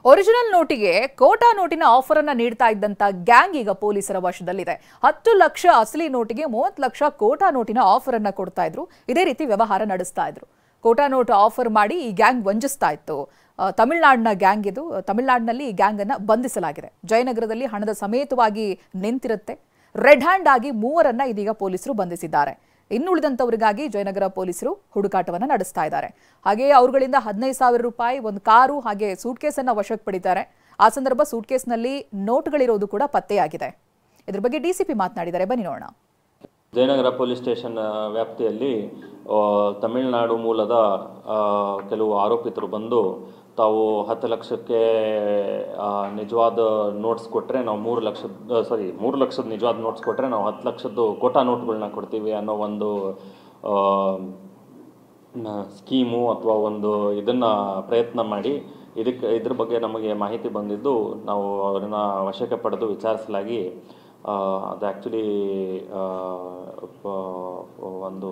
Original ನೋಟಿಗೆ Kota ನೋಟಿನ offer ಅನ್ನು ನೀಡ್ತಾ ಇದ್ದಂತ ಗ್ಯಾಂಗ್ ಈಗ ಪೊಲೀಸರ ವಶದಲ್ಲಿದೆ. 10 ಲಕ್ಷ ಅಸಲಿ ನೋಟಿಗೆ 30 ಲಕ್ಷ ಕೋಟಾ ನೋಟಿನ ಆಫರ್ ಅನ್ನು ಕೊಡ್ತಾ ಇದ್ರು. ಇದೇ ರೀತಿ ವ್ಯವಹಾರ ನಡೆಸ್ತಾ ಇದ್ರು. ಕೋಟಾ ನೋಟ್ ಆಫರ್ ಮಾಡಿ ಈ ಗ್ಯಾಂಗ್ ವಂಚಿಸ್ತಾ ಇತ್ತು. ತಮಿಳುನಾಡಿನ ಗ್ಯಾಂಗ್ ಇದು. ತಮಿಳುನಾಡಿನಲ್ಲಿ ಈ ಗ್ಯಾಂಗ್ ಅನ್ನು ಬಂಧಿಸಲಾಗಿದೆ. ಜಯನಗರದಲ್ಲಿ ಹಣದ ಸಮೇತವಾಗಿ ನಿಂತಿರುತ್ತೆ. ರೆಡ್ ಹ್ಯಾಂಡ್ ಆಗಿ ಮೂವರನ್ನ ಇದೀಗ ಪೊಲೀಸರು ಬಂಧಿಸಿದ್ದಾರೆ. ಇನ್ನುಳಿದಂತವರಿಗಾಗಿ ಜಯನಗರ ಪೊಲೀಸರು ಹುಡುಕಾಟವನ್ನು ನಡೆಸ್ತಾ ಇದ್ದಾರೆ. ಹಾಗೆ ಅವರುಗಳಿಂದ 15,000 ರೂಪಾಯಿ, ಒಂದು ಕಾರು ಹಾಗೆ ಸೂಟ್ಕೇಸ್ ಅನ್ನು ವಶಕ್ಕೆ ಪಡಿತಾರೆ. ಆ ಸಂದರ್ಭ ಸೂಟ್ಕೇಸ್ನಲ್ಲಿ ನೋಟ್ಗಳಿರೋದು ಕೂಡ ಪತ್ತೆಯಾಗಿದೆ. ಇದ್ರ ಬಗ್ಗೆ ಡಿಸಿಪಿ ಮಾತನಾಡಿದ್ದಾರೆ, ಬನ್ನಿ ನೋಡೋಣ. ಜಯನಗರ ಪೊಲೀಸ್ ಸ್ಟೇಷನ್ ವ್ಯಾಪ್ತಿಯಲ್ಲಿ ತಮಿಳುನಾಡು ಮೂಲದ ಕೆಲವು ಆರೋಪಿತರು ಬಂದು ತಾವು 10 ಲಕ್ಷಕ್ಕೆ ನಿಜವಾದ ನೋಟ್ಸ್ ಕೊಟ್ಟರೆ ನಾವು 3 ಲಕ್ಷದ ನಿಜವಾದ ನೋಟ್ಸ್ ಕೊಟ್ಟರೆ ನಾವು 10 ಲಕ್ಷದ್ದು ಕೋಟಾ ನೋಟ್ಗಳನ್ನ ಕೊಡ್ತೀವಿ ಅನ್ನೋ ಒಂದು ಸ್ಕೀಮು ಅಥವಾ ಒಂದು ಇದನ್ನು ಪ್ರಯತ್ನ ಮಾಡಿ ಇದ್ರ ಬಗ್ಗೆ ನಮಗೆ ಮಾಹಿತಿ ಬಂದಿದ್ದು ನಾವು ಅವರನ್ನು ವಶಕ್ಕೆ ಪಡೆದು ವಿಚಾರಿಸಲಾಗಿ ಅದು ಆ್ಯಕ್ಚುಲಿ ಒಂದು